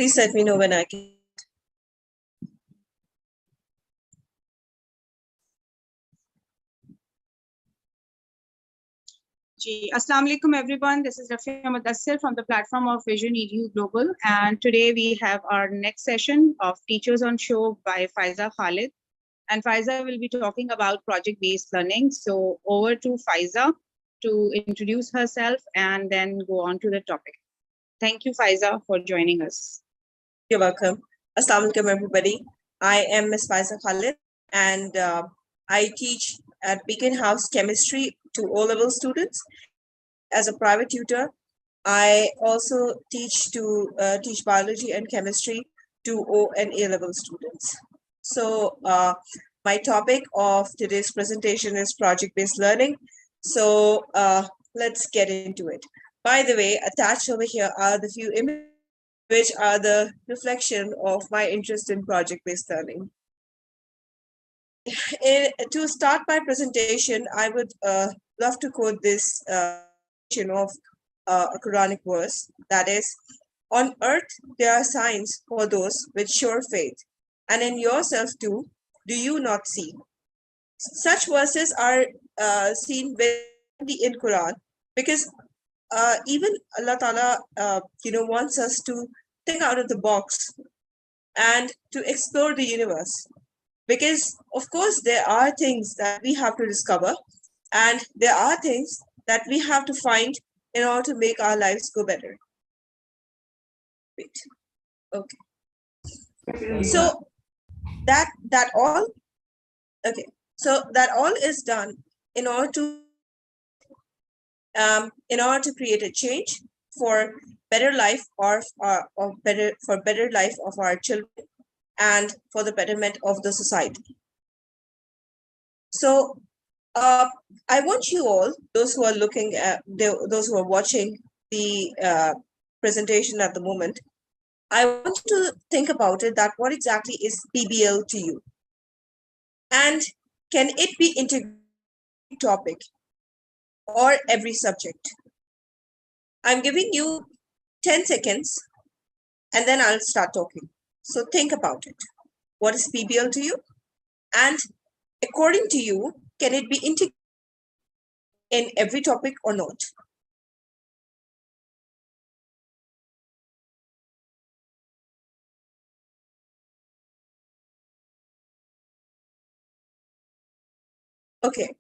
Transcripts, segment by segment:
Please let me know when I can. Assalamu alaikum everyone. This is Rafia Mudassir from the platform of Vision EDU Global, and today we have our next session of Teachers on Show by Faiza Khalid, and Faiza will be talking about project-based learning. So over to Faiza to introduce herself and then go on to the topic. Thank you, Faiza, for joining us. You're welcome. Assalamu alaikum everybody. I am Ms. Faiza Khalid, and I teach at Beacon House Chemistry to O-level students as a private tutor. I also teach biology and chemistry to O and A-level students. So my topic of today's presentation is project-based learning. So let's get into it. By the way, attached over here are the few images which are the reflection of my interest in project-based learning. To start my presentation, I would love to quote this of a Quranic verse, that is, on earth there are signs for those with sure faith, and in yourself too, do you not see? Such verses are seen in Quran, because even Allah Ta'ala wants us to think out of the box and to explore the universe. Because, of course, there are things that we have to discover, and there are things that we have to find in order to make our lives go better. Wait. Okay. So that all is done in order to create a change for better life for better life of our children and for the betterment of the society. So I want you all, those who are looking at, those who are watching the presentation at the moment, I want you to think about it, that what exactly is PBL to you? And can it be integrated topic or every subject? I'm giving you 10 seconds and then I'll start talking. So think about it. What is PBL to you? And according to you, can it be integrated in every topic or not? Okay.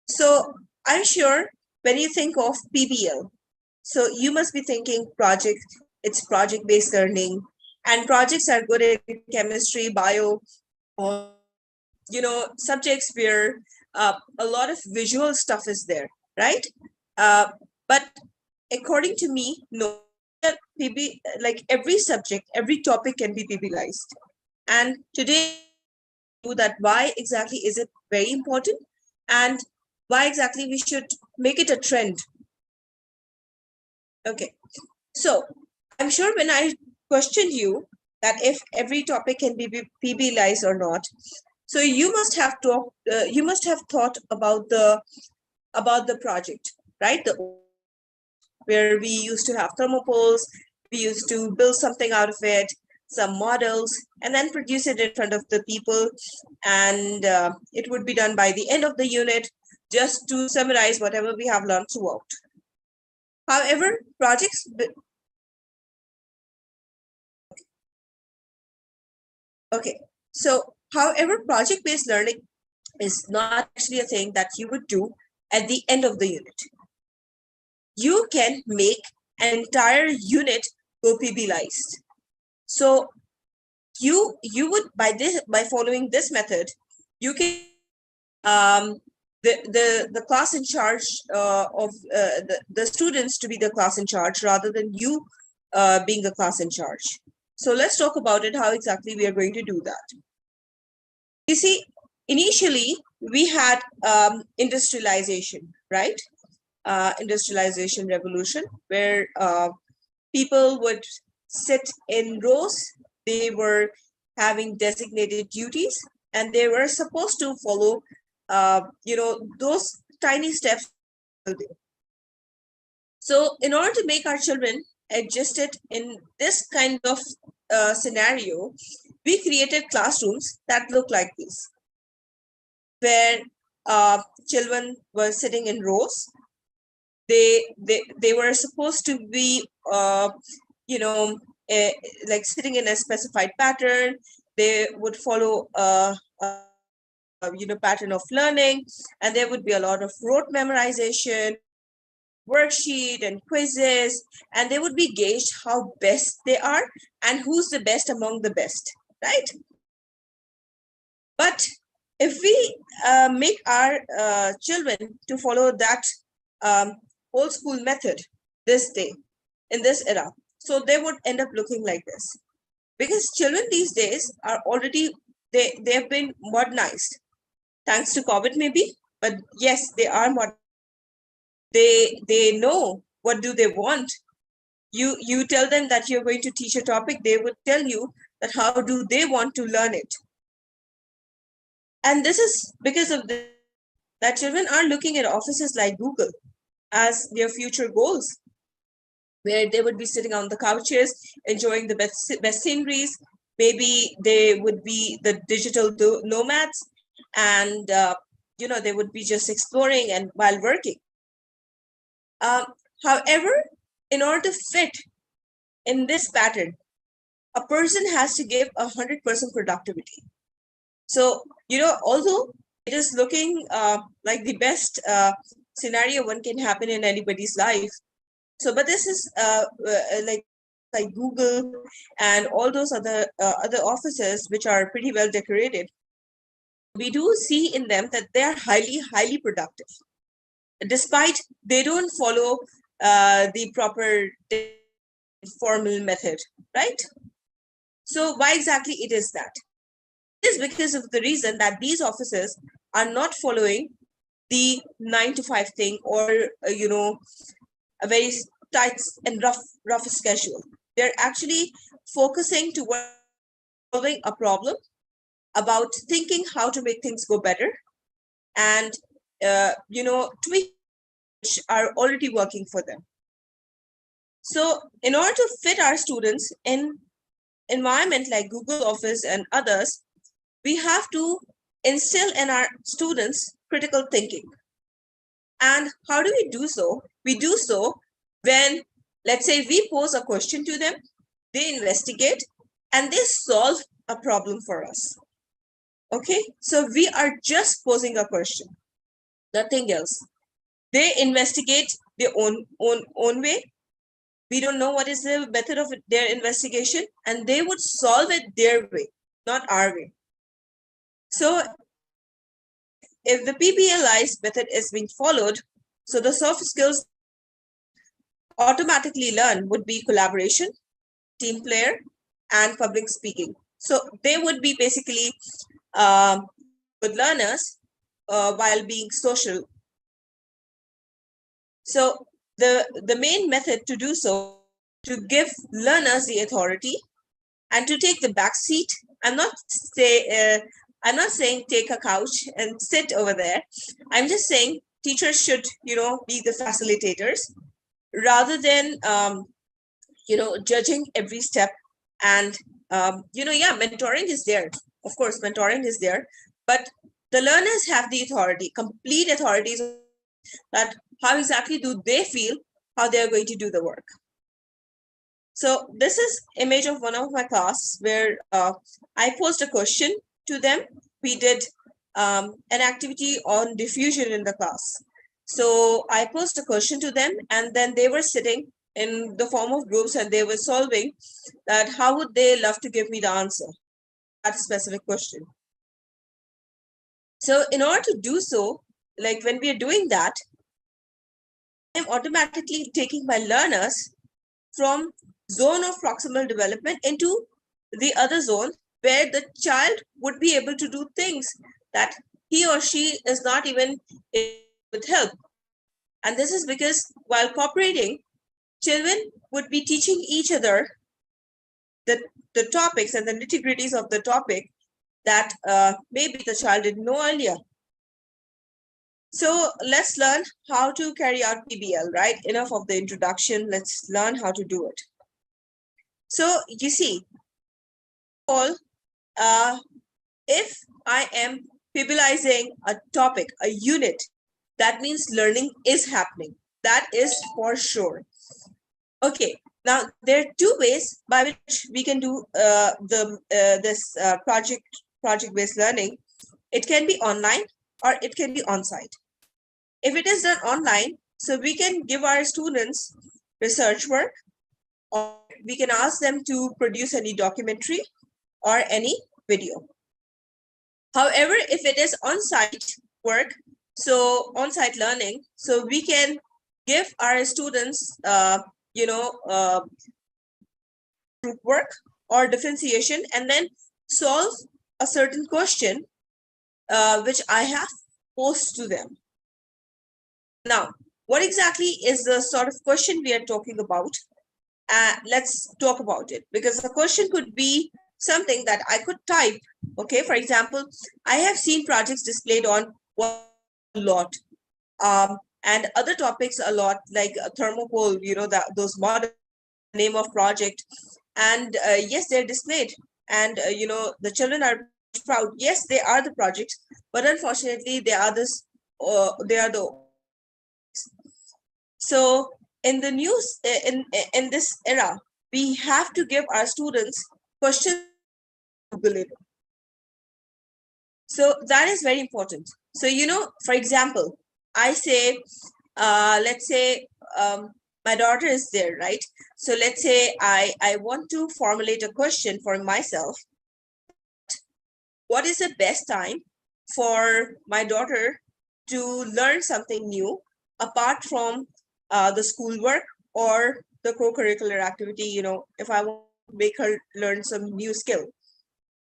So I'm sure when you think of PBL, so you must be thinking project, it's project-based learning, and projects are good in chemistry, bio, or subjects where a lot of visual stuff is there, right? But according to me, no, PB, like every subject, every topic can be PBLized. And today, that why exactly is it very important, and why exactly we should make it a trend. Okay, so I'm sure when I questioned you that if every topic can be PBLized or not, so you must have thought about the project, right? Where we used to have thermopoles, we used to build something out of it, some models, and then produce it in front of the people, and it would be done by the end of the unit, just to summarize whatever we have learned throughout. However, projects. Okay, so however, project-based learning is not actually a thing that you would do at the end of the unit. You can make an entire unit go PBLized. So you would by following this method, you can the class in charge of the students to be the class in charge rather than you being the class in charge. So let's talk about it, how exactly we are going to do that. You see, initially we had industrialization, right? Industrialization revolution, where people would sit in rows. They were having designated duties, and they were supposed to follow, those tiny steps. So in order to make our children adjusted in this kind of scenario, we created classrooms that look like this, where children were sitting in rows. They were supposed to be you know like sitting in a specified pattern. They would follow pattern of learning, and there would be a lot of rote memorization, worksheet and quizzes, and they would be gauged how best they are and who's the best among the best, right? But if we make our children to follow that um, old school method this day, in this era, so they would end up looking like this. Because children these days are already, they have been modernized, thanks to COVID maybe, but yes, they are modern. They know what do they want. You tell them that you're going to teach a topic, they would tell you that how do they want to learn it. And this is because of this, that children are looking at offices like Google as their future goals, where they would be sitting on the couches, enjoying the best sceneries. Maybe they would be the digital nomads, and they would be just exploring and while working. However, in order to fit in this pattern, a person has to give 100% productivity. So, although it is looking like the best scenario one can happen in anybody's life. So, but this is like Google and all those other offices which are pretty well decorated. We do see in them that they are highly productive, despite they don't follow the proper formal method, right? So why exactly it is that? It is because of the reason that these offices are not following the 9 to 5 thing, or a very tight and rough schedule. They're actually focusing towards solving a problem, about thinking how to make things go better, and tweak which are already working for them. So in order to fit our students in environment like Google Office and others, we have to instill in our students critical thinking. And how do we do so? We do so when, let's say, we pose a question to them, they investigate, and they solve a problem for us. Okay, so we are just posing a question, nothing else. They investigate their own way. We don't know what is the method of their investigation, and they would solve it their way, not our way. So if the PBLI's method is being followed, so the soft skills automatically learn would be collaboration, team player, and public speaking. So they would be basically good learners while being social. So the main method to do so, to give learners the authority and to take the back seat. I'm not saying take a couch and sit over there. I'm just saying teachers should, be the facilitators rather than, judging every step. And, mentoring is there. Of course, mentoring is there, but the learners have the authority, complete authorities, that how exactly do they feel, how they're going to do the work. So this is image of one of my class where I posed a question to them. We did an activity on diffusion in the class. So I posed a question to them, and then they were sitting in the form of groups, and they were solving that how would they love to give me the answer to that specific question. So in order to do so, like when we are doing that, I'm automatically taking my learners from zone of proximal development into the other zone, where the child would be able to do things that he or she is not even with help. And this is because while cooperating, children would be teaching each other the topics and the nitty-gritties of the topic that maybe the child didn't know earlier. So let's learn how to carry out PBL, right? Enough of the introduction. Let's learn how to do it. So you see, all if I am PBLizing a topic, a unit, that means learning is happening. That is for sure. Okay. Now there are two ways by which we can do this project-based learning. It can be online or it can be on-site. If it is done online, so we can give our students research work, or we can ask them to produce any documentary or any video. However, if it is on-site work, so on-site learning, so we can give our students, group work or differentiation, and then solve a certain question which I have posed to them. Now, what exactly is the sort of question we are talking about? Let's talk about it, because the question could be something that I could type. Okay, for example, I have seen projects displayed on a lot, and other topics a lot, like thermopole, those model name of project, and yes, they're displayed, and the children are proud. Yes, they are the projects, but unfortunately, they are the. So in the news, in this era, we have to give our students questions. So that is very important. So, for example, I say, let's say my daughter is there, right? So let's say I want to formulate a question for myself. What is the best time for my daughter to learn something new apart from the schoolwork or the co-curricular activity? If I want to make her learn some new skill.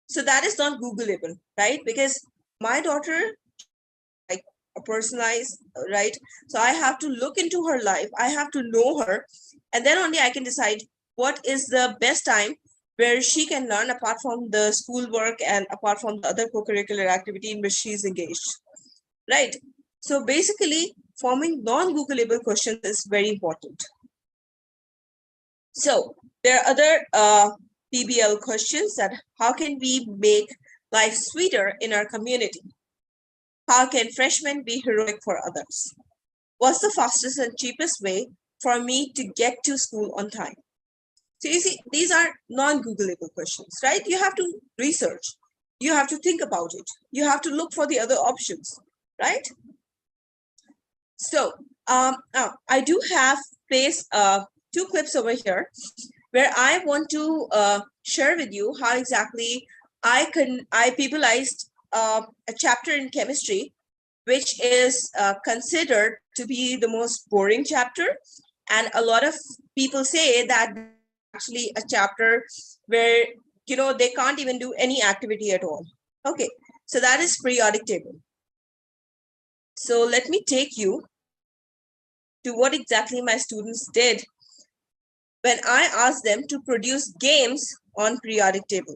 So that is not Googleable, right? Because my daughter, like a personalized, right? So I have to look into her life. I have to know her. And then only I can decide what is the best time where she can learn apart from the schoolwork and apart from the other co-curricular activity in which she's engaged, right? So basically, forming non-Googleable questions is very important. So there are other PBL questions, that how can we make life sweeter in our community? How can freshmen be heroic for others? What's the fastest and cheapest way for me to get to school on time? So you see, these are non-Googleable questions, right? You have to research. You have to think about it. You have to look for the other options, right? So now I do have placed two clips over here where I want to share with you how exactly I PBLized a chapter in chemistry, which is considered to be the most boring chapter. And a lot of people say that actually a chapter where, they can't even do any activity at all. Okay, so that is periodic table. So let me take you to what exactly my students did when I asked them to produce games on periodic table.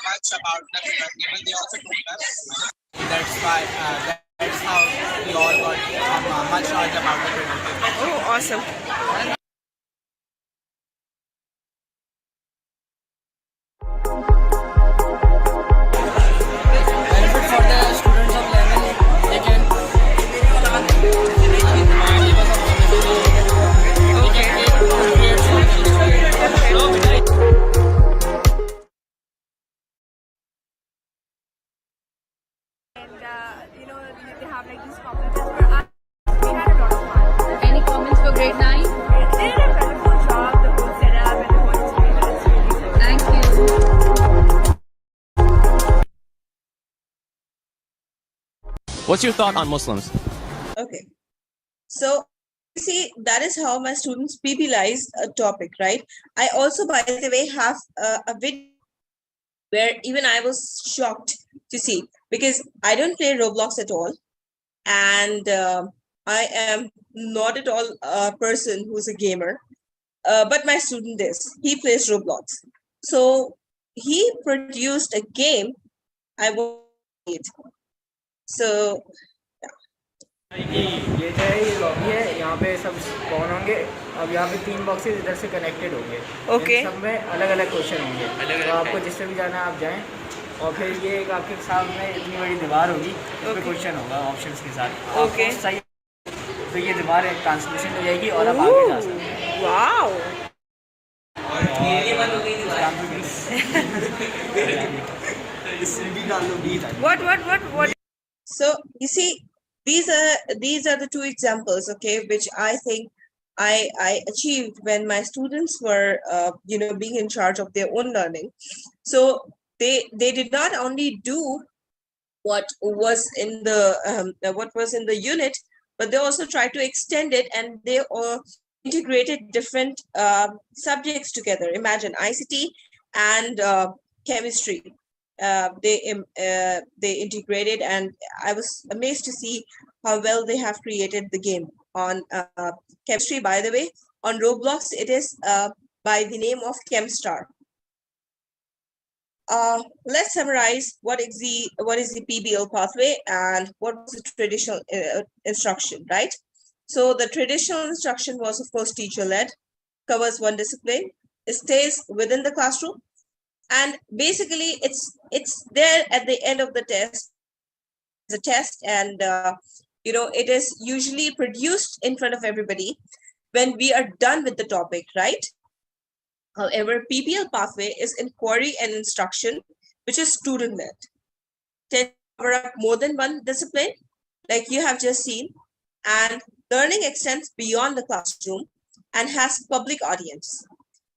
Much about the table, they also told us. That's how we all got much knowledge about the table. Oh, awesome. Benefit for the students of 11, they can and they have like these conferences where we had a lot of fun. Any comments for grade 9? They did a wonderful job, the whole setup and the whole experience. It's really good. Thank you. What's your thought on Muslims? Okay, so see, that is how my students PBLize a topic, right? I also, by the way, have a video where even I was shocked to see, because I don't play Roblox at all, and I am not at all a person who's a gamer. But my student is. He plays Roblox, so he produced a game. I want to play it. So कि ये जो है ये lobby है, यहाँ पे सब spawn होंगे। अब यहाँ पे 3 बॉक्सेस इधर से कनेक्टेड होंगे। Okay. इन सब में अलग अलग क्वेश्चन होंगे, तो आपको जिस पे भी जाना है आप जाएं। और फिर ये एक आपके सामने इतनी बड़ी दीवार होगी, इस पे क्वेश्चन होगा ऑप्शंस के साथ। Okay. आपको सही तो ये दीवार एक ट्रांसमिशन हो जाएगी और आप आगे जा सकते हैं। wow. What? So you see, these are the two examples, okay, which I think I achieved when my students were being in charge of their own learning. So they did not only do what was in the unit, but they also tried to extend it, and they all integrated different subjects together. Imagine ICT and chemistry. They integrated, and I was amazed to see how well they have created the game on chemistry. By the way, on Roblox, it is by the name of ChemStar. Let's summarize what is the PBL pathway and what was the traditional instruction, right? So the traditional instruction was, of course, teacher-led, covers one discipline, it stays within the classroom, and basically it's there at the end of the test, the test, and it is usually produced in front of everybody when we are done with the topic, right? However, PBL pathway is inquiry and instruction, which is student-led. Tend to cover up more than one discipline, like you have just seen, and learning extends beyond the classroom and has public audience.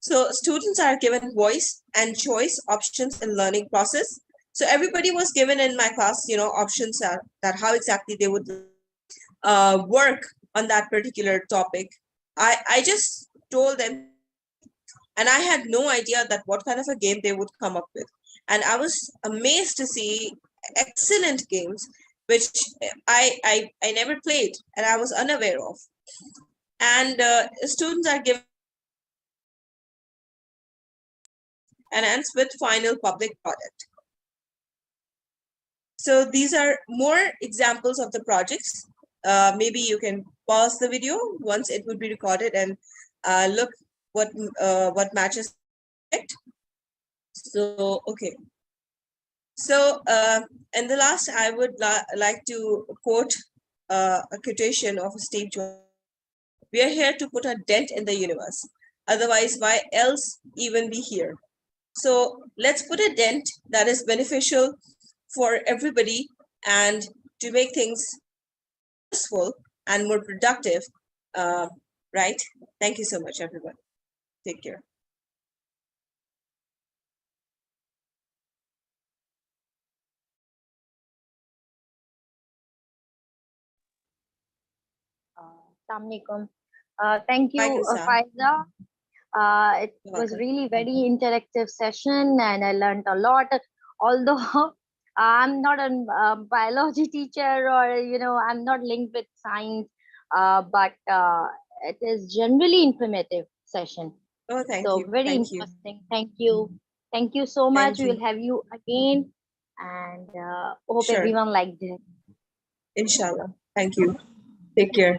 So students are given voice and choice options in learning process. So everybody was given in my class, options that how exactly they would work on that particular topic. I just told them, and I had no idea that what kind of a game they would come up with. And I was amazed to see excellent games, which I never played and I was unaware of. And students are given and ends with final public product. So these are more examples of the projects. Maybe you can pause the video once it would be recorded and look what matches it. So okay. So and the last, I would like to quote a quotation of Steve Jobs. We are here to put a dent in the universe. Otherwise, why else even be here? So let's put a dent that is beneficial for everybody and to make things useful and more productive, right? Thank you so much, everyone. Take care. Assalamualaikum. Thank you, Walaikum salam. Faiza. It You're was welcome. really very interactive session, and I learned a lot. Although I'm not a biology teacher, or I'm not linked with science, but it is generally informative session. Oh, thank So you. very Thank you. interesting. Thank you. Thank you so much. Thank We will you. have you again, and hope Sure. everyone liked it. Inshallah. Thank you. Take care.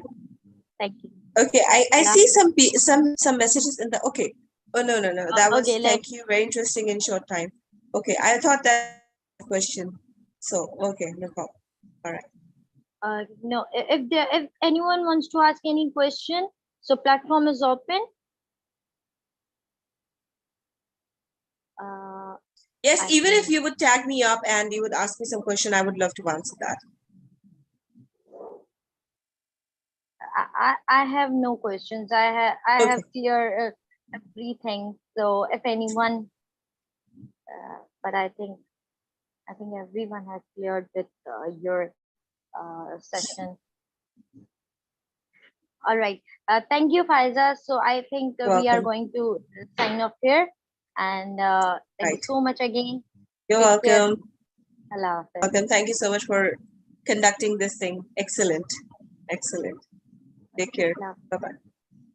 Thank you. Okay, I Bye. see some messages in the okay. Oh no. That was Okay, thank you. Very interesting in short time. Okay, I thought that question. So okay, no problem. All right. No, if anyone wants to ask any question, so platform is open. Yes, I even if think- you would tag me up and you would ask me some question, I would love to answer that. I have no questions. I Okay. have clear everything. So if anyone, but I think everyone has cleared with your session. All right. Thank you, Faiza. So I think we are Welcome. going to sign off here. And thank you Right. so much again. You're Take care. welcome. Allah Hafiz. Welcome. Thank you so much for conducting this thing. Excellent. Excellent. Take care. Allah. Bye bye.